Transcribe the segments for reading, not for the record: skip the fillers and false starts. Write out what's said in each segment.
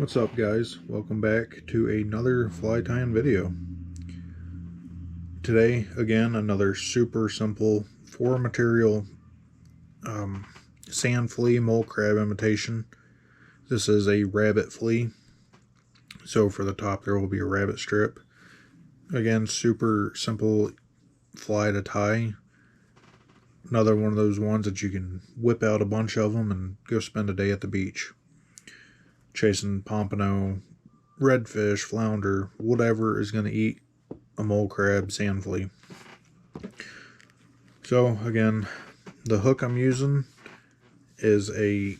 What's up, guys? Welcome back to another fly tying video. Today, again, another super simple 4-material sand flea mole crab imitation. This is a rabbit flea, so for the top there will be a rabbit strip. Again, super simple fly to tie. Another one of those ones that you can whip out a bunch of them and go spend a day at the beach chasing pompano, redfish, flounder, whatever is going to eat a mole crab sand flea. So again, the hook I'm using is a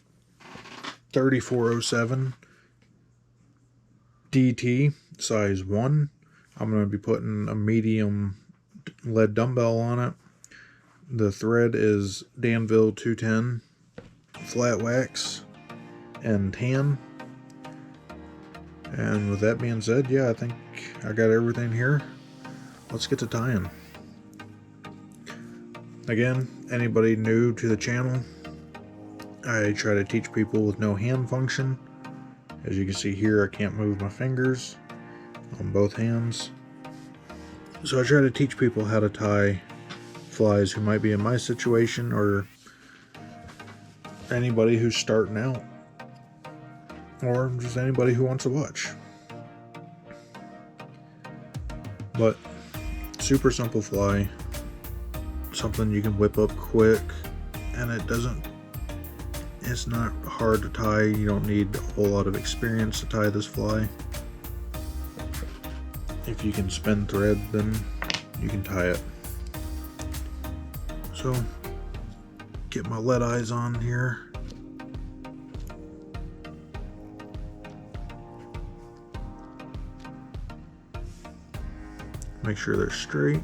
3407 DT size 1. I'm going to be putting a medium lead dumbbell on it. The thread is Danville 210 flat wax and tan. And with that being said, yeah, I think I got everything here. Let's get to tying. Again, anybody new to the channel, I try to teach people with no hand function. As you can see here, I can't move my fingers on both hands. So I try to teach people how to tie flies who might be in my situation, or anybody who's starting out, or just anybody who wants to watch. But super simple fly, something you can whip up quick, and it's not hard to tie. You don't need a whole lot of experience to tie this fly. If you can spin thread, then you can tie it. So get my lead eyes on here. Make sure they're straight.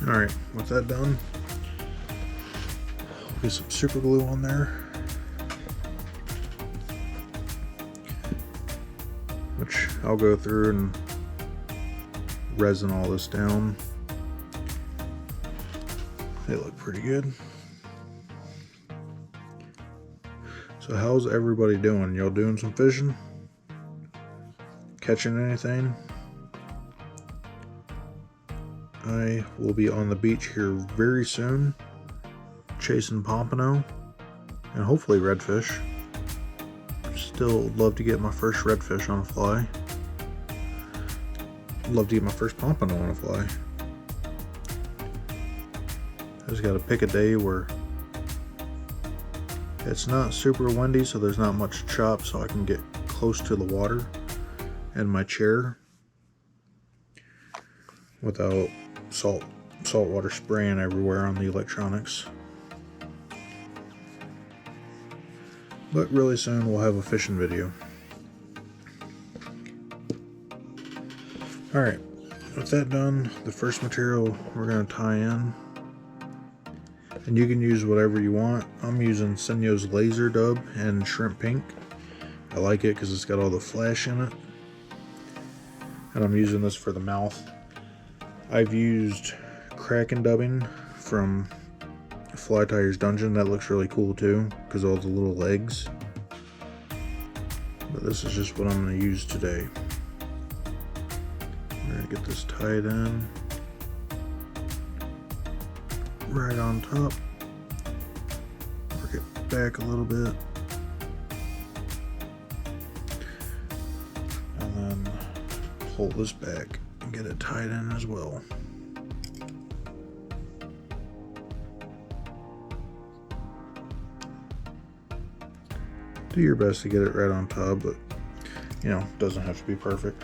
Alright, with that done, get some super glue on there, which I'll go through and resin all this down. They look pretty good. So how's everybody doing? Y'all doing some fishing? Catching anything? I will be on the beach here very soon, chasing pompano and hopefully redfish. Still love to get my first redfish on a fly. Love to get my first pompano on a fly. I just gotta pick a day where it's not super windy, so there's not much chop, so I can get close to the water and my chair without salt water spraying everywhere on the electronics. But really soon we'll have a fishing video. Alright, with that done, the first material we're going to tie in, and you can use whatever you want. I'm using Senyo's Laser Dub and Shrimp Pink. I like it because it's got all the flash in it, and I'm using this for the mouth. I've used Kraken dubbing from Fly Tier's Dungeon. That looks really cool too, because of all the little legs. But this is just what I'm going to use today. I'm going to get this tied in right on top. Work it back a little bit. And then pull this back and get it tied in as well. Do your best to get it right on top, but you know, it doesn't have to be perfect.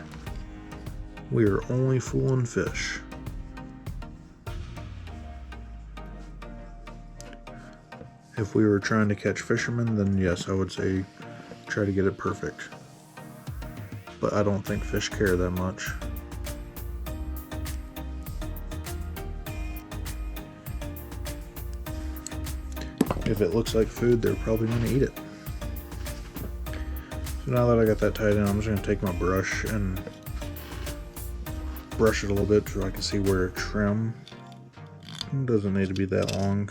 We are only fooling fish. If we were trying to catch fishermen, then yes, I would say try to get it perfect. But I don't think fish care that much. if it looks like food, they're probably going to eat it. So now that I got that tied in, I'm just going to take my brush and brush it a little bit so I can see where to trim. It doesn't need to be that long.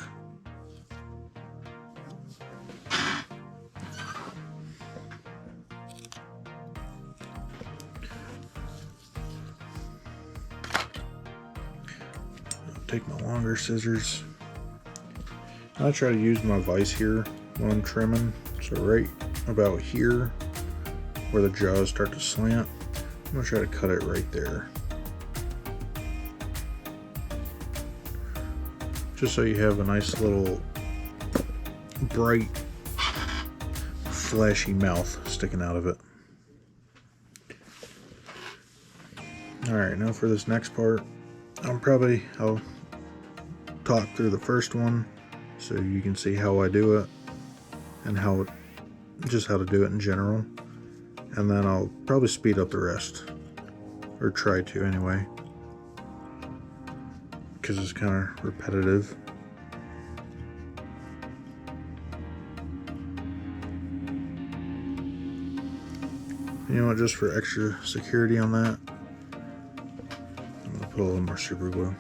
Take my longer scissors. I try to use my vise here when I'm trimming. So right about here where the jaws start to slant, I'm going to try to cut it right there. Just so you have a nice little bright, flashy mouth sticking out of it. Alright, now for this next part, I'll talk through the first one so you can see how I do it and just how to do it in general, and then I'll probably speed up the rest, or try to anyway, because it's kind of repetitive. You know what, just for extra security on that, I'm going to put a little more super glue.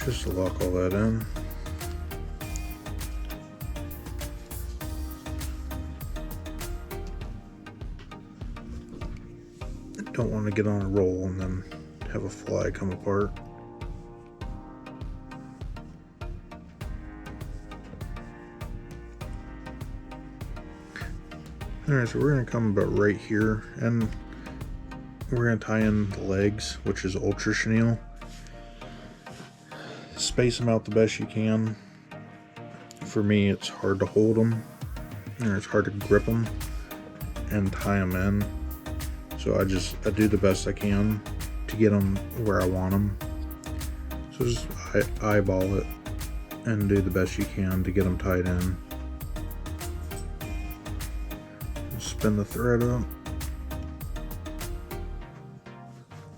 Just to lock all that in. Don't want to get on a roll and then have a fly come apart. Alright, so we're going to come about right here, and we're going to tie in the legs, which is ultra chenille. Space them out the best you can. For me, it's hard to hold them, or it's hard to grip them and tie them in. So I do the best I can to get them where I want them. So just eyeball it and do the best you can to get them tied in. Spin the thread up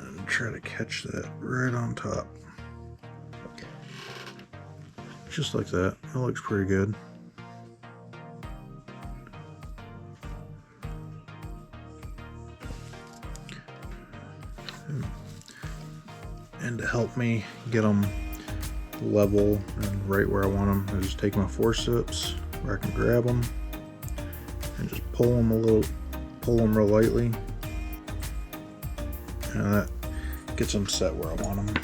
and try to catch that right on top. Just like that. That looks pretty good. And to help me get them level and right where I want them, I just take my forceps where I can grab them and just pull them real lightly, and that gets them set where I want them.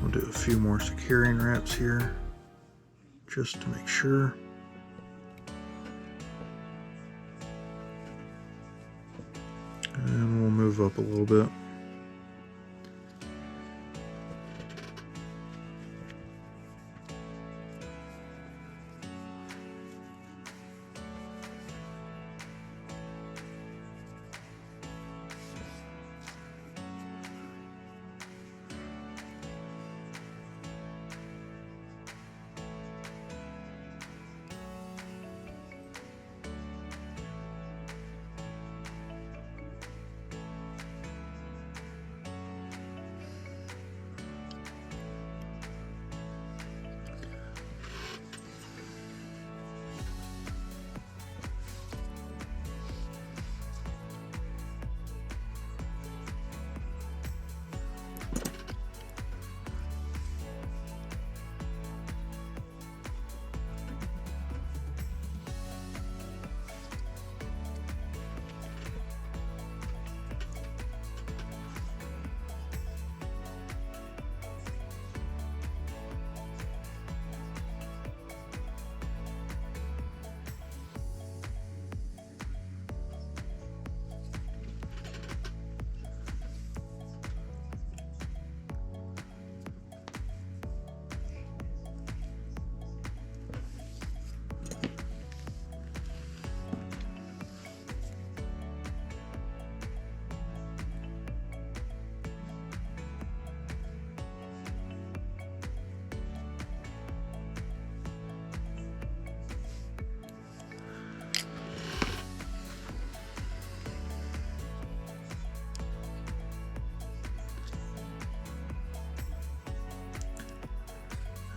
We'll do a few more securing wraps here just to make sure. And we'll move up a little bit.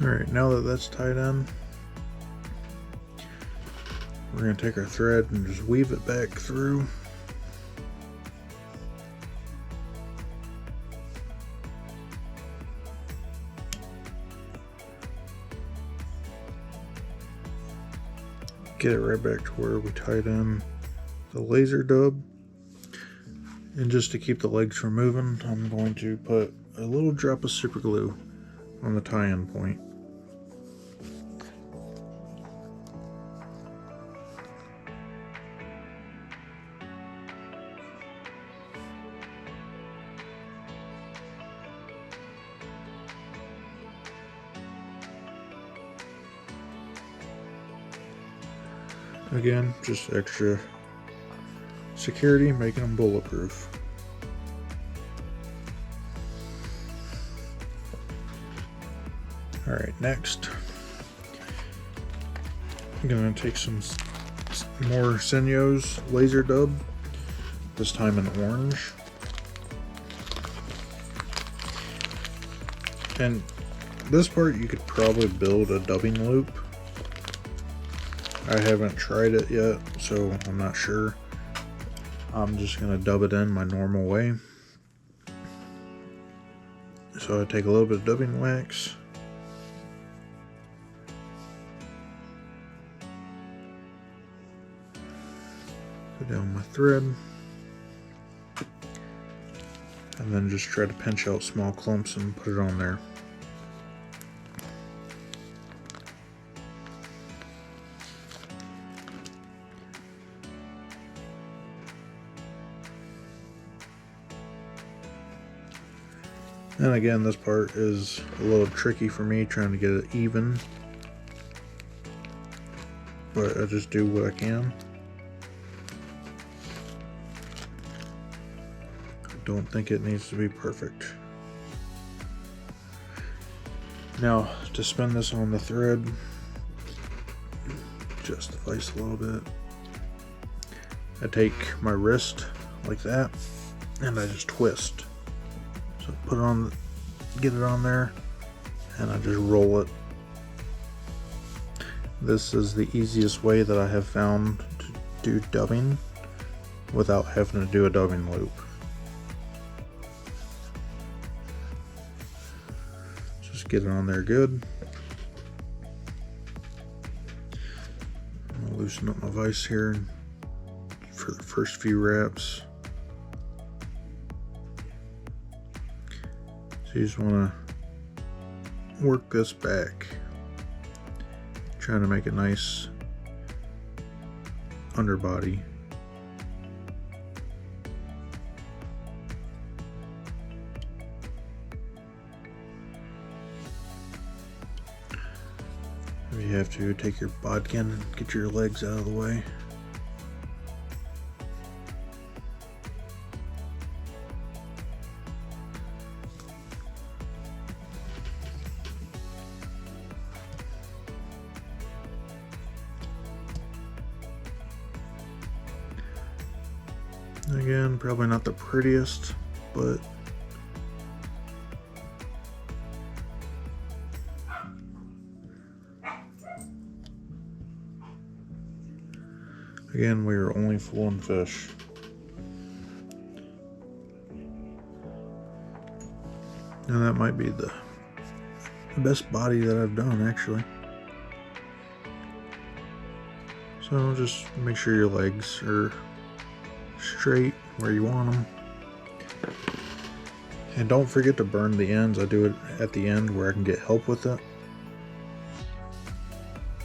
Alright, now that that's tied in, we're going to take our thread and just weave it back through. Get it right back to where we tied in the laser dub. And just to keep the legs from moving, I'm going to put a little drop of super glue on the tie-in point. Again, just extra security, making them bulletproof. Alright, next I'm going to take some more Senyo's laser dub, this time in orange. And this part you could probably build a dubbing loop. I haven't tried it yet, so I'm not sure. I'm just going to dub it in my normal way. So I take a little bit of dubbing wax. Go down my thread. And then just try to pinch out small clumps and put it on there. And again, this part is a little tricky for me, trying to get it even, but I just do what I can. I don't think it needs to be perfect. Now, to spin this on the thread, just the vice a little bit, I take my wrist like that, and I just twist. So put it on, get it on there, and I just roll it. This is the easiest way that I have found to do dubbing without having to do a dubbing loop. Just get it on there good. I'll loosen up my vise here for the first few wraps. You just want to work this back, trying to make a nice underbody. If you have to, take your bodkin and get your legs out of the way. Again, probably not the prettiest, but again, we are only fooling fish. And that might be the best body that I've done, actually. So just make sure your legs are straight where you want them, and don't forget to burn the ends. I do it at the end where I can get help with it.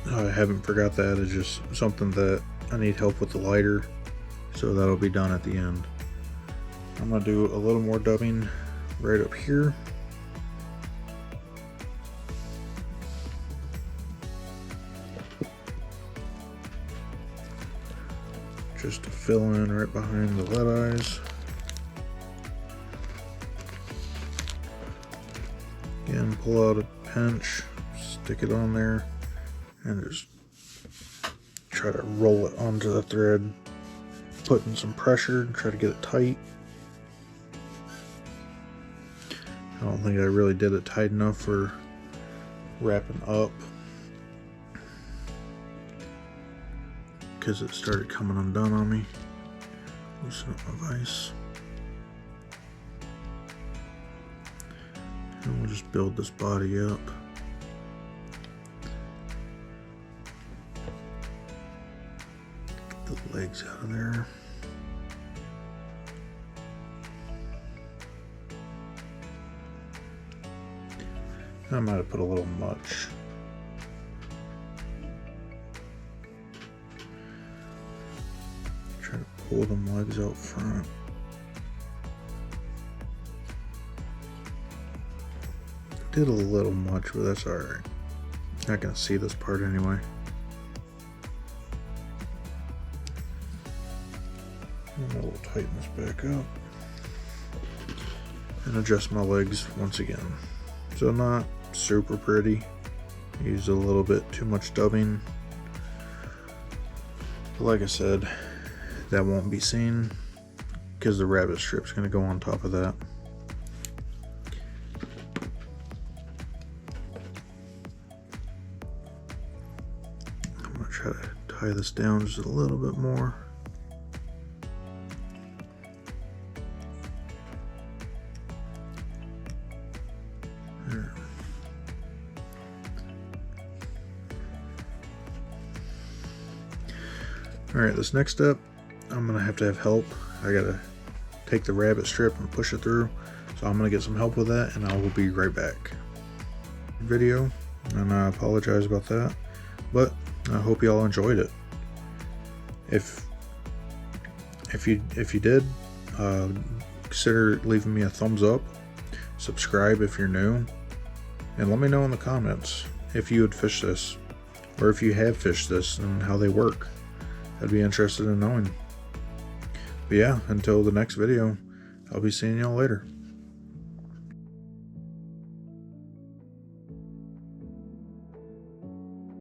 I haven't forgot that. It's just something that I need help with the lighter, so that'll be done at the end. I'm gonna do a little more dubbing right up here. Just to fill in right behind the lead eyes. Again, pull out a pinch, stick it on there, and just try to roll it onto the thread, putting some pressure, try to get it tight. I don't think I really did it tight enough for wrapping up because it started coming undone on me. Loosen up my vise. And we'll just build this body up. Get the legs out of there. I might have put a little much. Try to pull them legs out front. Did a little much, but that's alright. Not gonna see this part anyway. And we'll tighten this back up. And adjust my legs once again. So not super pretty. Use a little bit too much dubbing. But like I said, that won't be seen because the rabbit strip's gonna go on top of that. I'm gonna try to tie this down just a little bit more. There. Alright, this next step, I'm going to have help. I got to take the rabbit strip and push it through. So I'm going to get some help with that and I will be right back. Video, and I apologize about that. But I hope you all enjoyed it. If you did, consider leaving me a thumbs up. Subscribe if you're new. And let me know in the comments if you would fish this. Or if you have fished this and how they work. I'd be interested in knowing. But yeah, until the next video, I'll be seeing y'all later.